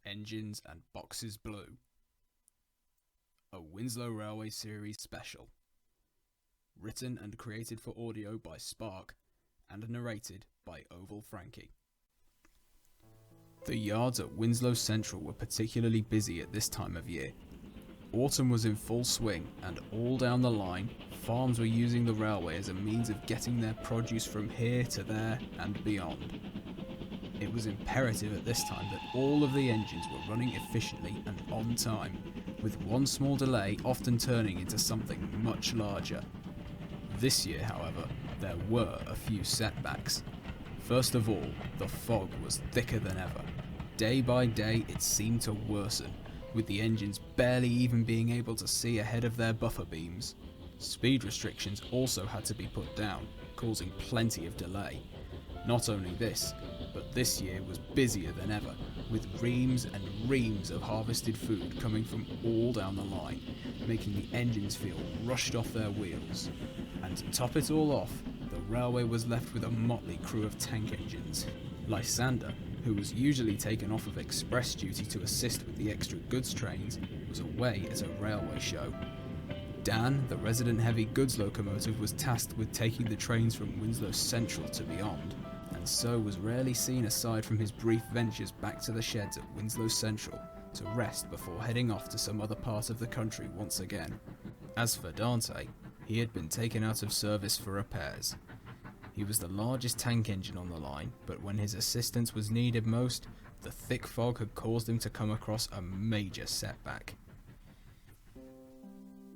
Engines and Boxes Blue. A Winslow Railway Series special. Written and created for audio by Spark and narrated by OvalFrankie. The yards at Winslow Central were particularly busy at this time of year. Autumn was in full swing, and all down the line, farms were using the railway as a means of getting their produce from here to there and beyond. It was imperative at this time that all of the engines were running efficiently and on time, with one small delay often turning into something much larger. This year, however, there were a few setbacks. First of all, the fog was thicker than ever. Day by day it seemed to worsen, with the engines barely even being able to see ahead of their buffer beams. Speed restrictions also had to be put down, causing plenty of delay. Not only this, but this year was busier than ever, with reams and reams of harvested food coming from all down the line, making the engines feel rushed off their wheels. And to top it all off, the railway was left with a motley crew of tank engines. Lysander, who was usually taken off of express duty to assist with the extra goods trains, was away at a railway show. Dan, the resident heavy goods locomotive, was tasked with taking the trains from Winslow Central to beyond, and so was rarely seen aside from his brief ventures back to the sheds at Winslow Central to rest before heading off to some other part of the country once again. As for Dante, he had been taken out of service for repairs. He was the largest tank engine on the line, but when his assistance was needed most, the thick fog had caused him to come across a major setback.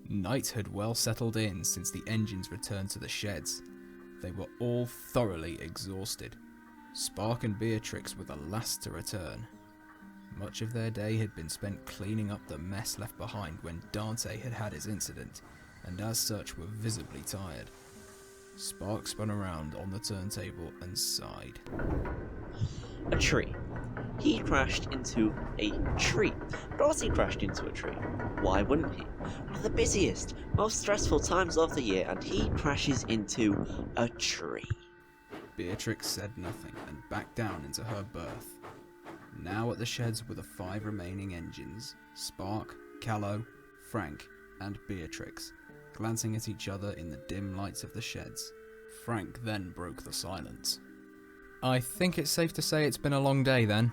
Night had well settled in since the engines returned to the sheds. They were all thoroughly exhausted. Spark and Beatrix were the last to return. Much of their day had been spent cleaning up the mess left behind when Dante had had his incident, and as such were visibly tired. Spark spun around on the turntable and sighed. A tree. He crashed into a tree. Darcy crashed into a tree. Why wouldn't he? One of the busiest, most stressful times of the year, and he crashes into a tree. Beatrix said nothing and backed down into her berth. Now at the sheds were the 5 remaining engines: Spark, Calo, Frank, and Beatrix, glancing at each other in the dim lights of the sheds. Frank then broke the silence. I think it's safe to say it's been a long day then.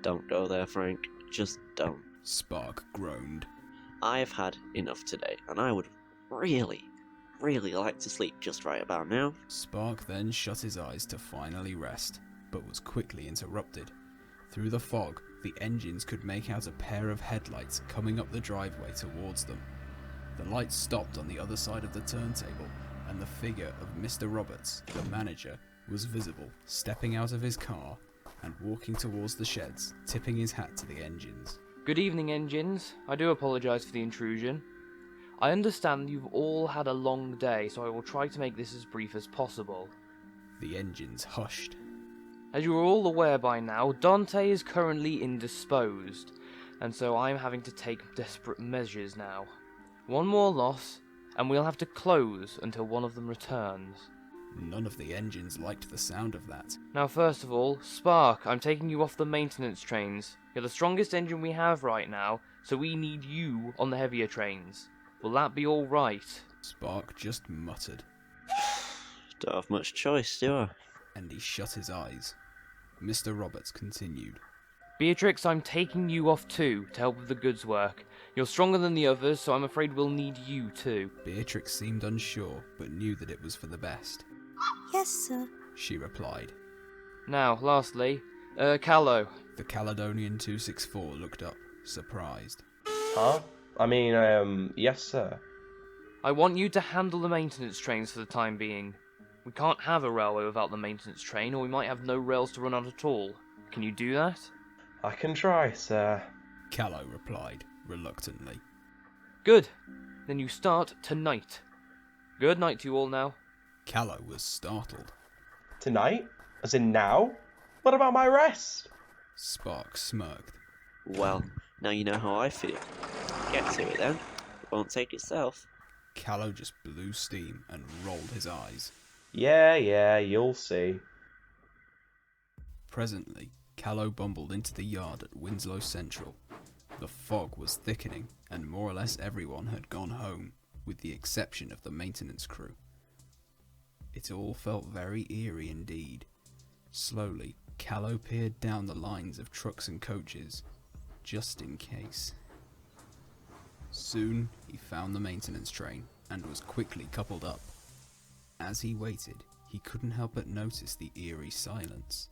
Don't go there, Frank. Just don't. Spark groaned. I've had enough today, and I would really like to sleep just right about now. Spark then shut his eyes to finally rest, but was quickly interrupted. Through the fog, the engines could make out a pair of headlights coming up the driveway towards them. The lights stopped on the other side of the turntable, and the figure of Mr. Roberts, the manager, was visible, stepping out of his car and walking towards the sheds, tipping his hat to the engines. Good evening, engines. I do apologise for the intrusion. I understand you've all had a long day, so I will try to make this as brief as possible. The engines hushed. As you are all aware by now, Dante is currently indisposed, and so I'm having to take desperate measures now. One more loss, and we'll have to close until one of them returns. None of the engines liked the sound of that. Now, first of all, Spark, I'm taking you off the maintenance trains. You're the strongest engine we have right now, so we need you on the heavier trains. Will that be alright? Spark just muttered. Don't have much choice, do I? And he shut his eyes. Mr. Roberts continued. Beatrix, I'm taking you off too, to help with the goods work. You're stronger than the others, so I'm afraid we'll need you too. Beatrix seemed unsure, but knew that it was for the best. Yes, sir, she replied. Now, lastly, Calo. The Caledonian 264 looked up, surprised. Huh? Yes, sir. I want you to handle the maintenance trains for the time being. We can't have a railway without the maintenance train, or we might have no rails to run on at all. Can you do that? I can try, sir. Calo replied, reluctantly. Good. Then you start tonight. Good night to you all now. Calo was startled. Tonight? As in now? What about my rest? Spark smirked. Well, now you know how I feel. Get to it then. It won't take itself. Calo just blew steam and rolled his eyes. Yeah, you'll see. Presently, Calo bumbled into the yard at Winslow Central. The fog was thickening, and more or less everyone had gone home, with the exception of the maintenance crew. It all felt very eerie indeed. Slowly, Calo peered down the lines of trucks and coaches, just in case. Soon, he found the maintenance train, and was quickly coupled up. As he waited, he couldn't help but notice the eerie silence.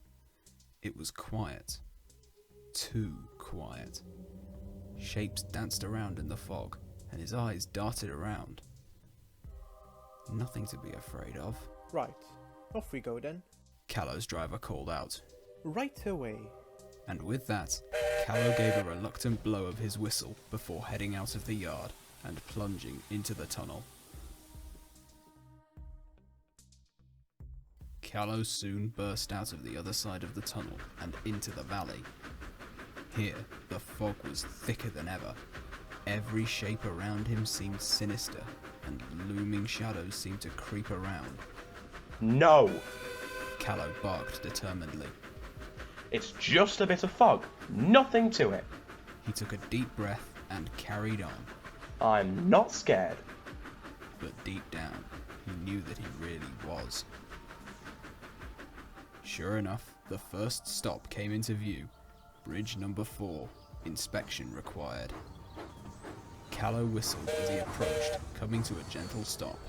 It was quiet. Too quiet. Shapes danced around in the fog, and his eyes darted around. Nothing to be afraid of. Right, off we go then. Calo's driver called out. Right away. And with that, Calo gave a reluctant blow of his whistle before heading out of the yard and plunging into the tunnel. Calo soon burst out of the other side of the tunnel and into the valley. Here, the fog was thicker than ever. Every shape around him seemed sinister, and looming shadows seemed to creep around. No! Calo barked determinedly. It's just a bit of fog. Nothing to it. He took a deep breath and carried on. I'm not scared. But deep down, he knew that he really was. Sure enough, the first stop came into view. Bridge number 4, inspection required. Calo whistled as he approached, coming to a gentle stop.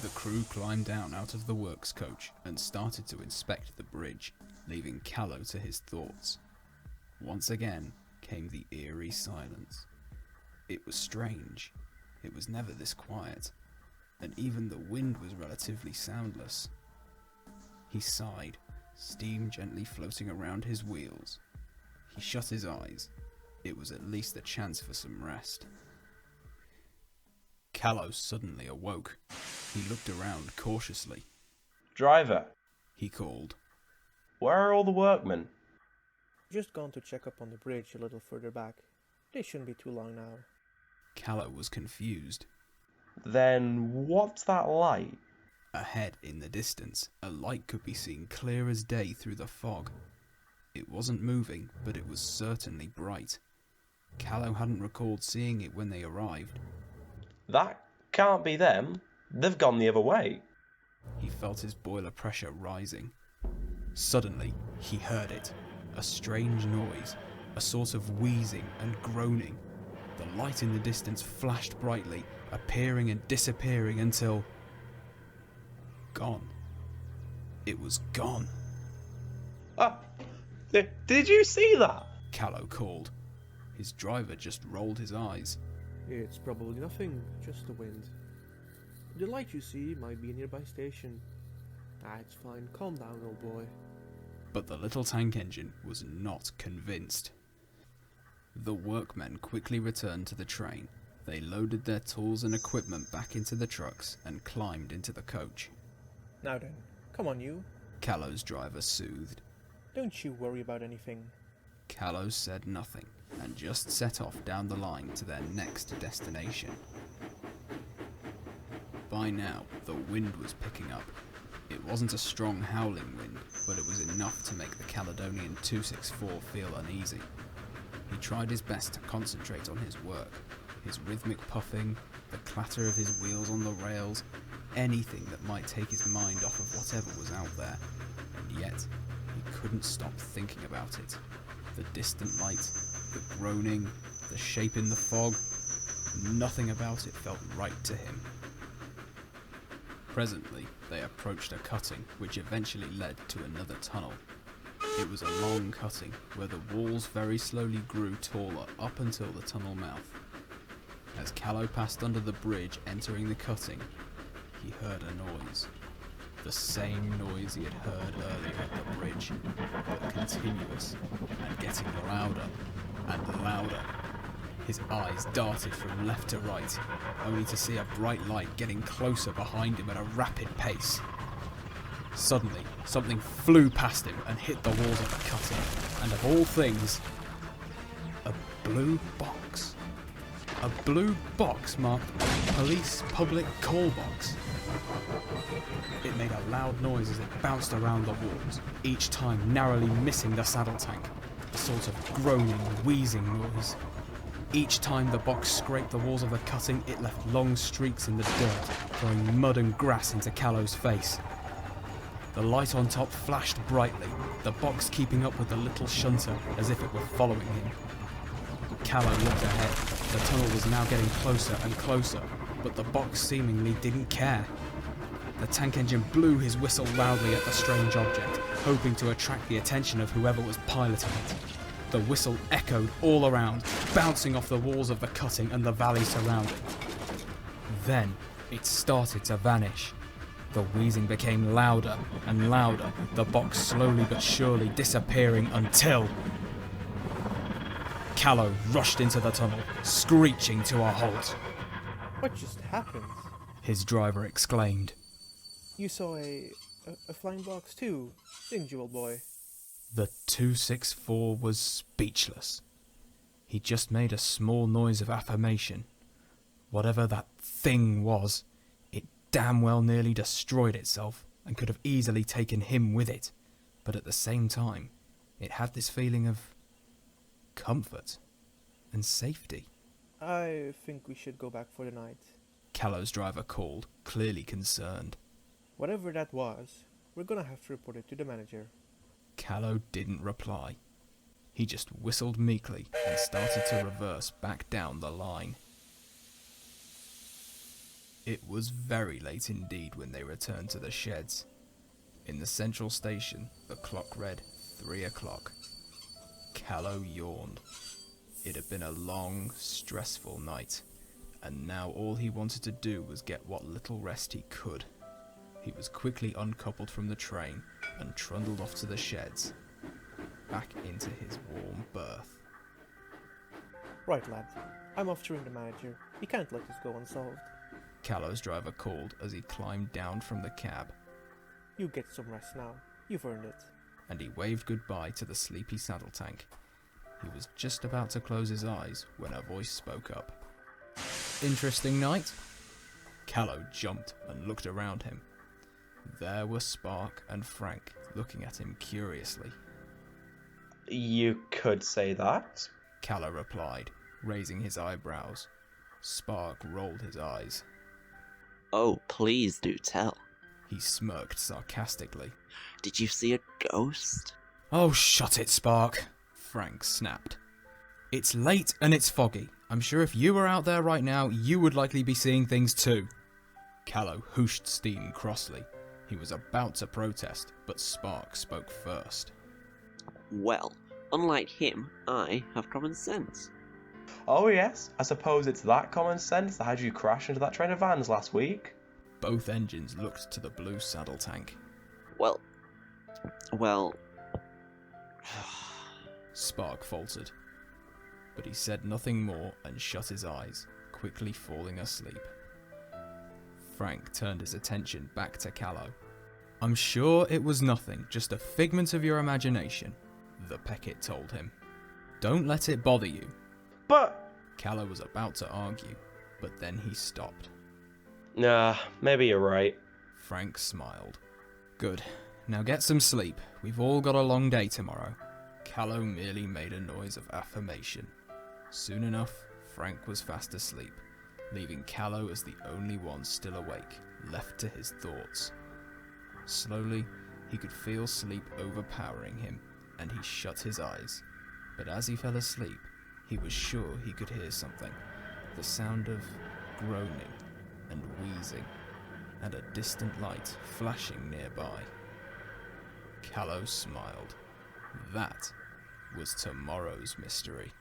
The crew climbed down out of the works coach and started to inspect the bridge, leaving Calo to his thoughts. Once again came the eerie silence. It was strange. It was never this quiet, and even the wind was relatively soundless. He sighed, steam gently floating around his wheels. He shut his eyes. It was at least a chance for some rest. Calo suddenly awoke. He looked around cautiously. Driver, He called. where are all the workmen? Just gone to check up on the bridge a little further back. They shouldn't be too long now. Calo was confused. Then what's that light? Ahead in the distance, a light could be seen clear as day through the fog. It wasn't moving, but it was certainly bright. Calo hadn't recalled seeing it when they arrived. That can't be them. They've gone the other way. He felt his boiler pressure rising. Suddenly, he heard it. A strange noise, a sort of wheezing and groaning. The light in the distance flashed brightly, appearing and disappearing until... gone. It was gone. Ah, did you see that? Calo called. His driver just rolled his eyes. It's probably nothing, just the wind. The light you see might be a nearby station. It's fine, calm down, old boy. But the little tank engine was not convinced. The workmen quickly returned to the train. They loaded their tools and equipment back into the trucks and climbed into the coach. Now then, come on you. Calo's driver soothed. Don't you worry about anything. Calo said nothing and just set off down the line to their next destination. By now, the wind was picking up. It wasn't a strong howling wind, but it was enough to make the Caledonian 264 feel uneasy. He tried his best to concentrate on his work, his rhythmic puffing, the clatter of his wheels on the rails, anything that might take his mind off of whatever was out there. And yet, he couldn't stop thinking about it. The distant light, the groaning, the shape in the fog, nothing about it felt right to him. Presently, they approached a cutting which eventually led to another tunnel. It was a long cutting where the walls very slowly grew taller up until the tunnel mouth. As Calo passed under the bridge entering the cutting, he heard a noise. The same noise he had heard earlier at the bridge, but continuous and getting louder and louder. His eyes darted from left to right, only to see a bright light getting closer behind him at a rapid pace. Suddenly, something flew past him and hit the walls of the cutting, and of all things, a blue box. A blue box marked Police Public Call Box. It made a loud noise as it bounced around the walls, each time narrowly missing the saddle tank, a sort of groaning, wheezing noise. Each time the box scraped the walls of the cutting, it left long streaks in the dirt, throwing mud and grass into Calo's face. The light on top flashed brightly, the box keeping up with the little shunter as if it were following him. Calo looked ahead. The tunnel was now getting closer and closer, but the box seemingly didn't care. The tank engine blew his whistle loudly at the strange object, hoping to attract the attention of whoever was piloting it. The whistle echoed all around, bouncing off the walls of the cutting and the valley surrounding. Then it started to vanish. The wheezing became louder and louder, the box slowly but surely disappearing until... Calo rushed into the tunnel, screeching to a halt. What just happened? His driver exclaimed. You saw a flying box too, didn't you, old boy? The 264 was speechless. He just made a small noise of affirmation. Whatever that thing was, it damn well nearly destroyed itself and could have easily taken him with it. But at the same time, it had this feeling of comfort and safety. I think we should go back for the night. Calo's driver called, clearly concerned. Whatever that was, we're gonna have to report it to the manager. Calo didn't reply. He just whistled meekly and started to reverse back down the line. It was very late indeed when they returned to the sheds. In the central station, the clock read 3 o'clock. Calo yawned. It had been a long, stressful night, and now all he wanted to do was get what little rest he could. He was quickly uncoupled from the train and trundled off to the sheds, back into his warm berth. Right, lad. I'm off to ring the manager. He can't let this go unsolved. Calo's driver called as he climbed down from the cab. You get some rest now. You've earned it. And he waved goodbye to the sleepy saddle tank. He was just about to close his eyes when a voice spoke up. Interesting night? Calo jumped and looked around him. There were Spark and Frank looking at him curiously. You could say that. Calo replied, raising his eyebrows. Spark rolled his eyes. Oh, please do tell. He smirked sarcastically. Did you see a ghost? Oh, shut it, Spark, Frank snapped. It's late and it's foggy. I'm sure if you were out there right now, you would likely be seeing things too. Calo hooshed steam crossly. He was about to protest, but Spark spoke first. Well, unlike him, I have common sense. Oh yes, I suppose it's that common sense that had you crash into that train of vans last week. Both engines looked to the blue saddle tank. Well... Spark faltered, but he said nothing more and shut his eyes, quickly falling asleep. Frank turned his attention back to Calo. I'm sure it was nothing, just a figment of your imagination, the Peckett told him. Don't let it bother you. But... Calo was about to argue, but then he stopped. Nah, maybe you're right. Frank smiled. Good. Now get some sleep. We've all got a long day tomorrow. Calo merely made a noise of affirmation. Soon enough, Frank was fast asleep, leaving Calo as the only one still awake, left to his thoughts. Slowly, he could feel sleep overpowering him, and he shut his eyes. But as he fell asleep, he was sure he could hear something. The sound of groaning and wheezing, and a distant light flashing nearby. Calo smiled. That was tomorrow's mystery.